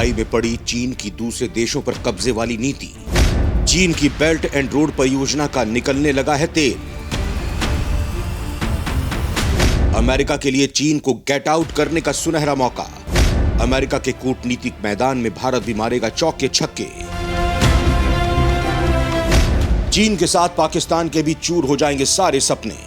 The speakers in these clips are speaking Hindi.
खटाई में पड़ी चीन की दूसरे देशों पर कब्जे वाली नीति। चीन की बेल्ट एंड रोड परियोजना का निकलने लगा है तेल। अमेरिका के लिए चीन को गेट आउट करने का सुनहरा मौका। अमेरिका के कूटनीतिक मैदान में भारत भी मारेगा चौके छक्के। चीन के साथ पाकिस्तान के भी चूर हो जाएंगे सारे सपने।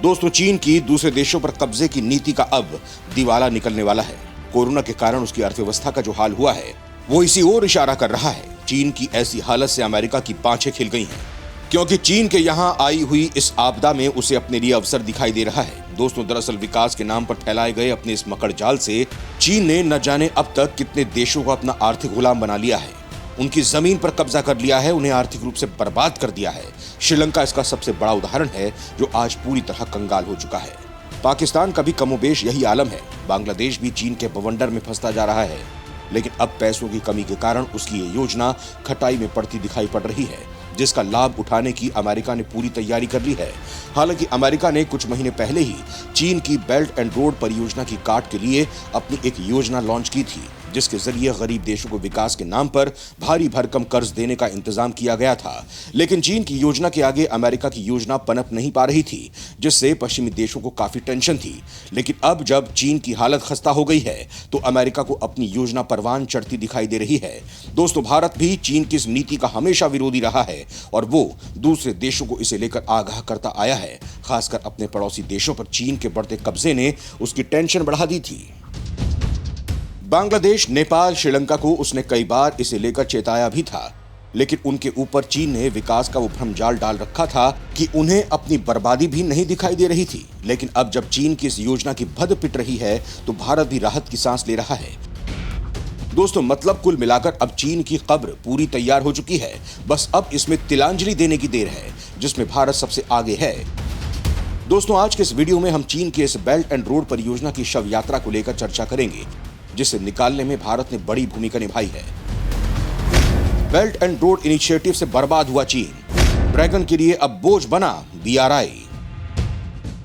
दोस्तों, चीन की दूसरे देशों पर कब्जे की नीति का अब दिवाला निकलने वाला है। कोरोना के कारण उसकी अर्थव्यवस्था का जो हाल हुआ है वो इसी ओर इशारा कर रहा है। चीन की ऐसी हालत से अमेरिका की पांछें खिल गई हैं, क्योंकि चीन के यहां आई हुई इस आपदा में उसे अपने लिए अवसर दिखाई दे रहा है। दोस्तों, दरअसल विकास के नाम पर फैलाए गए अपने इस मकड़ जाल से चीन ने न जाने अब तक कितने देशों को अपना आर्थिक गुलाम बना लिया है, उनकी जमीन पर कब्जा कर लिया है, उन्हें आर्थिक रूप से बर्बाद कर दिया है। श्रीलंका इसका सबसे बड़ा उदाहरण है, जो आज पूरी तरह कंगाल हो चुका है। पाकिस्तान का भी कमोबेश यही आलम है। बांग्लादेश भी चीन के बवंडर में फंसता जा रहा है, लेकिन अब पैसों की कमी के कारण उसकी ये योजना खटाई में पड़ती दिखाई पड़ रही है, जिसका लाभ उठाने की अमेरिका ने पूरी तैयारी कर ली है। हालांकि अमेरिका ने कुछ महीने पहले ही चीन की बेल्ट एंड रोड परियोजना की काट के लिए अपनी एक योजना लॉन्च की थी, जिसके जरिए गरीब देशों को विकास के नाम पर भारी भरकम कर्ज देने का इंतजाम किया गया था। लेकिन चीन की योजना के आगे अमेरिका की योजना पनप नहीं पा रही थी, जिससे पश्चिमी देशों को काफी टेंशन थी। लेकिन अब जब चीन की हालत खस्ता हो गई है तो अमेरिका को अपनी योजना परवान चढ़ती दिखाई दे रही है। दोस्तों, भारत भी चीन की इस नीति का हमेशा विरोधी रहा है और वो दूसरे देशों को इसे लेकर आगाह करता आया है। खासकर अपने पड़ोसी देशों पर चीन के बढ़ते कब्जे ने उसकी टेंशन बढ़ा दी थी। बांग्लादेश, नेपाल, श्रीलंका को उसने कई बार इसे लेकर चेताया भी था, लेकिन उनके ऊपर चीन ने विकास का वो भ्रमजाल डाल रखा था कि उन्हें अपनी बर्बादी भी नहीं दिखाई दे रही थी। लेकिन अब जब चीन की इस योजना की भद पिट रही है तो भारत भी राहत की सांस ले रहा है। दोस्तों, मतलब कुल मिलाकर अब चीन की कब्र पूरी तैयार हो चुकी है। बस अब इसमें तिलांजलि देने की देर है, जिसमें भारत सबसे आगे है। दोस्तों, आज के इस वीडियो में हम चीन की इस बेल्ट एंड रोड परियोजना की शव यात्रा को लेकर चर्चा करेंगे, जिसे निकालने में भारत ने बड़ी भूमिका निभाई है। बेल्ट एंड रोड इनिशिएटिव से बर्बाद हुआ चीन, ड्रैगन के लिए अब बोझ बना BRI।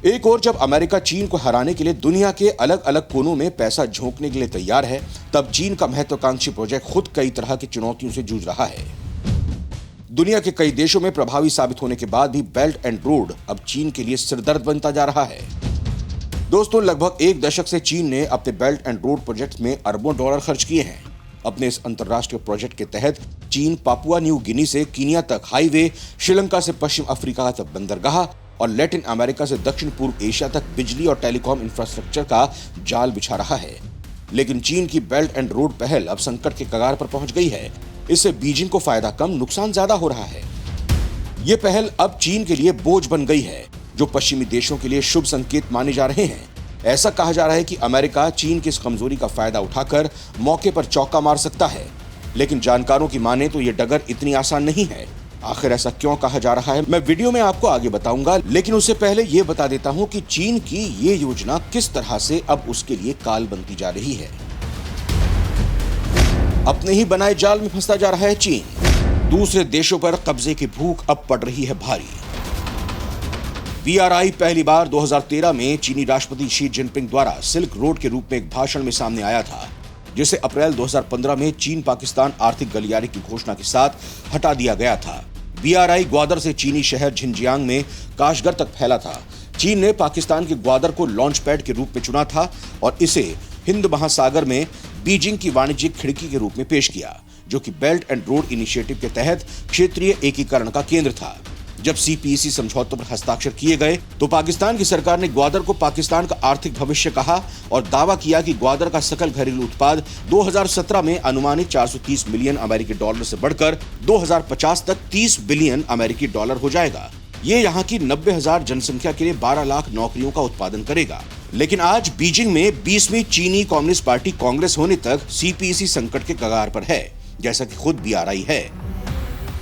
एक और जब अमेरिका चीन को हराने के लिए दुनिया के अलग अलग कोनों में पैसा झोंकने के लिए तैयार है, तब चीन का महत्वाकांक्षी प्रोजेक्ट खुद कई तरह की चुनौतियों से जूझ रहा है। दुनिया के कई देशों में प्रभावी साबित होने के बाद भी बेल्ट एंड रोड अब चीन के लिए सिरदर्द बनता जा रहा है। दोस्तों, लगभग एक दशक से चीन ने अपने बेल्ट एंड रोड प्रोजेक्ट में अरबों डॉलर खर्च किए हैं। अपने इस अंतर्राष्ट्रीय प्रोजेक्ट के तहत चीन पापुआ न्यू गिनी से कीनिया तक हाईवे, श्रीलंका से पश्चिम अफ्रीका तक बंदरगाह और लैटिन अमेरिका से दक्षिण पूर्व एशिया तक बिजली और टेलीकॉम इंफ्रास्ट्रक्चर का जाल बिछा रहा है। लेकिन चीन की बेल्ट एंड रोड पहल अब संकट के कगार पर पहुंच गई है। इससे बीजिंग को फायदा कम, नुकसान ज्यादा हो रहा है। ये पहल अब चीन के लिए बोझ बन गई है, जो पश्चिमी देशों के लिए शुभ संकेत माने जा रहे हैं। ऐसा कहा जा रहा है कि अमेरिका चीन की इस कमजोरी का फायदा उठाकर मौके पर चौका मार सकता है। लेकिन जानकारों की माने तो ये डगर इतनी आसान नहीं है। आखिर ऐसा क्यों कहा जा रहा है, मैं वीडियो में आपको आगे बताऊंगा। लेकिन उससे पहले ये बता देता हूं कि चीन की ये योजना किस तरह से अब उसके लिए काल बनती जा रही है। अपने ही बनाए जाल में फंसता जा रहा है चीन। दूसरे देशों पर कब्जे की भूख अब पड़ रही है भारी। BRI पहली बार 2013 में चीनी राष्ट्रपति शी जिनपिंग द्वारा सिल्क रोड के रूप में एक भाषण में सामने आया था, जिसे अप्रैल 2015 में चीन पाकिस्तान आर्थिक गलियारे की घोषणा के साथ हटा दिया गया था। BRI ग्वादर से चीनी शहर झिंजियांग में काशगर तक फैला था। चीन ने पाकिस्तान के ग्वादर को लॉन्च पैड के रूप में चुना था और इसे हिंद महासागर में बीजिंग की वाणिज्यिक खिड़की के रूप में पेश किया, जो कि बेल्ट एंड रोड इनिशिएटिव के तहत क्षेत्रीय एकीकरण का केंद्र था। जब CPEC समझौतों पर हस्ताक्षर किए गए तो पाकिस्तान की सरकार ने ग्वादर को पाकिस्तान का आर्थिक भविष्य कहा और दावा किया कि ग्वादर का सकल घरेलू उत्पाद 2017 में अनुमानित 430 मिलियन अमेरिकी डॉलर से बढ़कर 2050 तक 30 बिलियन अमेरिकी डॉलर हो जाएगा। ये यहाँ की 90,000 जनसंख्या के लिए 12 लाख नौकरियों का उत्पादन करेगा। लेकिन आज बीजिंग में 20वीं चीनी कम्युनिस्ट पार्टी कांग्रेस होने तक CPEC संकट के कगार पर है, जैसा कि खुद BRI है।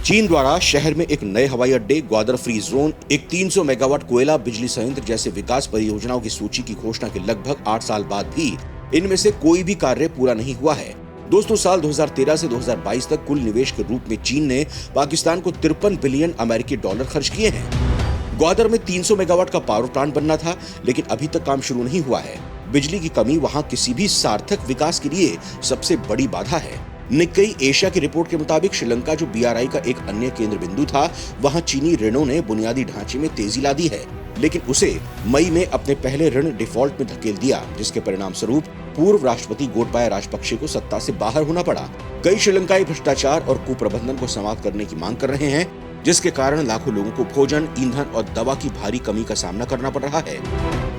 चीन द्वारा शहर में एक नए हवाई अड्डे, ग्वादर फ्री जोन, एक 300 मेगावाट कोयला बिजली संयंत्र जैसे विकास परियोजनाओं की सूची की घोषणा के लगभग 8 साल बाद भी इनमें से कोई भी कार्य पूरा नहीं हुआ है। दोस्तों, साल 2013 से 2022 तक कुल निवेश के रूप में चीन ने पाकिस्तान को 53 बिलियन अमेरिकी डॉलर खर्च किए हैं। ग्वादर में 300 मेगावाट का पावर प्लांट बनना था, लेकिन अभी तक काम शुरू नहीं हुआ है। बिजली की कमी वहां किसी भी सार्थक विकास के लिए सबसे बड़ी बाधा है। निक्केई एशिया की रिपोर्ट के मुताबिक श्रीलंका जो बीआरआई का एक अन्य केंद्र बिंदु था, वहां चीनी ऋणों ने बुनियादी ढांचे में तेजी ला दी है, लेकिन उसे मई में अपने पहले ऋण डिफॉल्ट में धकेल दिया, जिसके परिणाम स्वरूप पूर्व राष्ट्रपति गोटबाया राजपक्षे को सत्ता से बाहर होना पड़ा। कई श्रीलंकाई भ्रष्टाचार और कुप्रबंधन को समाप्त करने की मांग कर रहे हैं, जिसके कारण लाखों लोगों को भोजन, ईंधन और दवा की भारी कमी का सामना करना पड़ रहा है।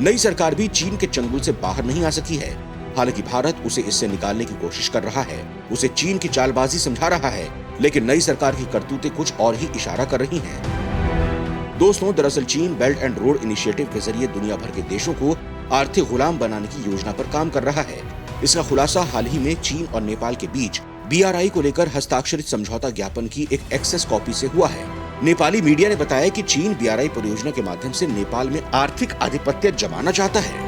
नई सरकार भी चीन के चंगुल से बाहर नहीं आ सकी है। हालांकि भारत उसे इससे निकालने की कोशिश कर रहा है, उसे चीन की चालबाजी समझा रहा है, लेकिन नई सरकार की करतूतें कुछ और ही इशारा कर रही हैं। दोस्तों, दरअसल चीन बेल्ट एंड रोड इनिशिएटिव के जरिए दुनिया भर के देशों को आर्थिक गुलाम बनाने की योजना पर काम कर रहा है। इसका खुलासा हाल ही में चीन और नेपाल के बीच बीआरआई को लेकर हस्ताक्षरित समझौता ज्ञापन की एक एक्सेस कॉपी से हुआ है। नेपाली मीडिया ने बताया कि चीन बीआरआई परियोजना के माध्यम से नेपाल में आर्थिक आधिपत्य जमाना चाहता है।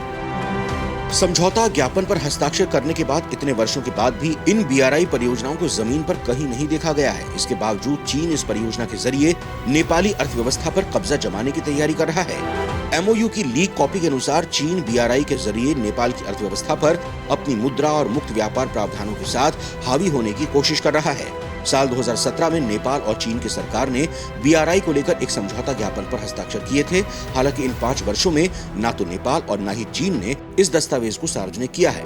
समझौता ज्ञापन पर हस्ताक्षर करने के बाद इतने वर्षों के बाद भी इन बीआरआई परियोजनाओं को जमीन पर कहीं नहीं देखा गया है। इसके बावजूद चीन इस परियोजना के जरिए नेपाली अर्थव्यवस्था पर कब्जा जमाने की तैयारी कर रहा है। एमओयू की लीक कॉपी के अनुसार चीन बीआरआई के जरिए नेपाल की अर्थव्यवस्था पर अपनी मुद्रा और मुक्त व्यापार प्रावधानों के साथ हावी होने की कोशिश कर रहा है। साल 2017 में नेपाल और चीन की सरकार ने बीआरआई को लेकर एक समझौता ज्ञापन पर हस्ताक्षर किए थे। हालांकि इन 5 वर्षों में न तो नेपाल और न ही चीन ने इस दस्तावेज को सार्वजनिक किया है।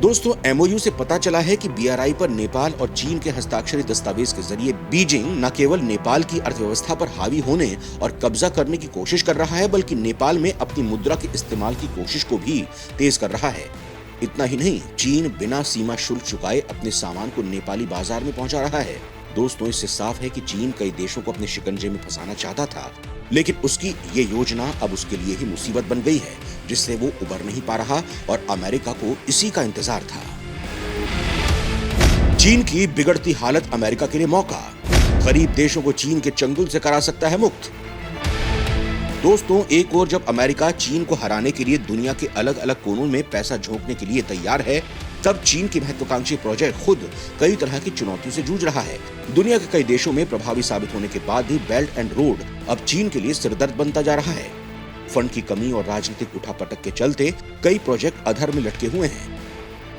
दोस्तों, एमओयू से पता चला है कि बीआरआई पर नेपाल और चीन के हस्ताक्षरित दस्तावेज के जरिए बीजिंग न केवल नेपाल की अर्थव्यवस्था पर हावी होने और कब्जा करने की कोशिश कर रहा है, बल्कि नेपाल में अपनी मुद्रा के इस्तेमाल की कोशिश को भी तेज कर रहा है। इतना ही नहीं, चीन बिना सीमा शुल्क चुकाए अपने सामान को नेपाली बाजार में पहुंचा रहा है। दोस्तों, इससे साफ है कि चीन कई देशों को अपने शिकंजे में फंसाना चाहता था, लेकिन उसकी ये योजना अब उसके लिए ही मुसीबत बन गई है, जिससे वो उबर नहीं पा रहा और अमेरिका को इसी का इंतजार था। चीन की बिगड़ती हालत अमेरिका के लिए मौका, गरीब देशों को चीन के चंगुल से करा सकता है मुक्त। दोस्तों, एक ओर जब अमेरिका चीन को हराने के लिए दुनिया के अलग अलग कोनों में पैसा झोंकने के लिए तैयार है, तब चीन की महत्वाकांक्षी प्रोजेक्ट खुद कई तरह की चुनौतियों से जूझ रहा है। दुनिया के कई देशों में प्रभावी साबित होने के बाद भी बेल्ट एंड रोड अब चीन के लिए सिरदर्द बनता जा रहा है। फंड की कमी और राजनीतिक उठापटक के चलते कई प्रोजेक्ट अधर में लटके हुए हैं।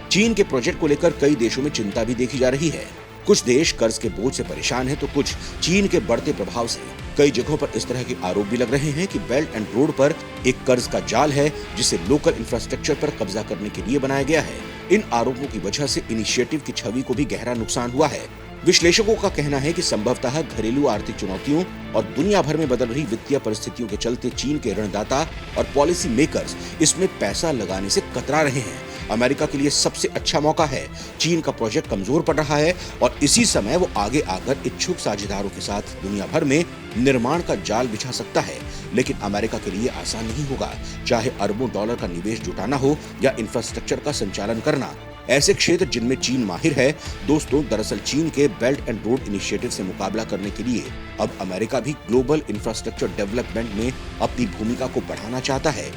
चीन के प्रोजेक्ट को लेकर कई देशों में चिंता भी देखी जा रही है। कुछ देश कर्ज के बोझ से परेशान हैं, तो कुछ चीन के बढ़ते प्रभाव से। कई जगहों पर इस तरह के आरोप भी लग रहे हैं कि बेल्ट एंड रोड पर एक कर्ज का जाल है, जिसे लोकल इंफ्रास्ट्रक्चर पर कब्जा करने के लिए बनाया गया है। इन आरोपों की वजह से इनिशिएटिव की छवि को भी गहरा नुकसान हुआ है। विश्लेषकों का कहना है कि संभवतः घरेलू आर्थिक चुनौतियों और दुनिया भर में बदल रही वित्तीय परिस्थितियों के चलते चीन के ऋणदाता और पॉलिसी मेकर्स इसमें पैसा लगाने से कतरा रहे हैं। अमेरिका के लिए सबसे अच्छा मौका है। चीन का प्रोजेक्ट कमजोर पड़ रहा है और इसी समय वो आगे आकर इच्छुक साझेदारों के साथ दुनिया भर में निर्माण का जाल बिछा सकता है। लेकिन अमेरिका के लिए आसान नहीं होगा, चाहे अरबों डॉलर का निवेश जुटाना हो या इंफ्रास्ट्रक्चर का संचालन करना। ऐसे क्षेत्र जिनमें चीन माहिर है। दोस्तों, दरअसल चीन के बेल्ट एंड रोड इनिशिएटिव से मुकाबला करने के लिए अब अमेरिका भी ग्लोबल इंफ्रास्ट्रक्चर डेवलपमेंट में अपनी भूमिका को बढ़ाना चाहता है।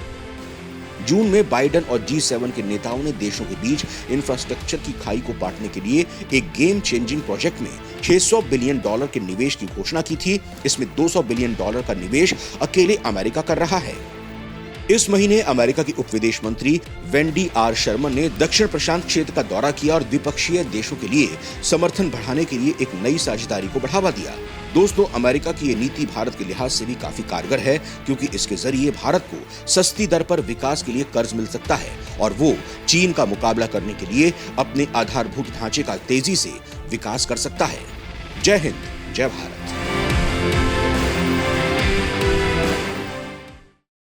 जून में बाइडेन और G7 के नेताओं ने देशों के बीच इंफ्रास्ट्रक्चर की खाई को बांटने के लिए एक गेम चेंजिंग प्रोजेक्ट में $600 बिलियन के निवेश की घोषणा की थी। इसमें $200 बिलियन का निवेश अकेले अमेरिका कर रहा है। इस महीने अमेरिका की उप विदेश मंत्री वेंडी आर शर्मन ने दक्षिण प्रशांत क्षेत्र का दौरा किया और द्विपक्षीय देशों के लिए समर्थन बढ़ाने के लिए एक नई साझेदारी को बढ़ावा दिया। दोस्तों, अमेरिका की ये नीति भारत के लिहाज से भी काफी कारगर है, क्योंकि इसके जरिए भारत को सस्ती दर पर विकास के लिए कर्ज मिल सकता है और वो चीन का मुकाबला करने के लिए अपने आधारभूत ढांचे का तेजी से विकास कर सकता है। जय हिंद, जय भारत।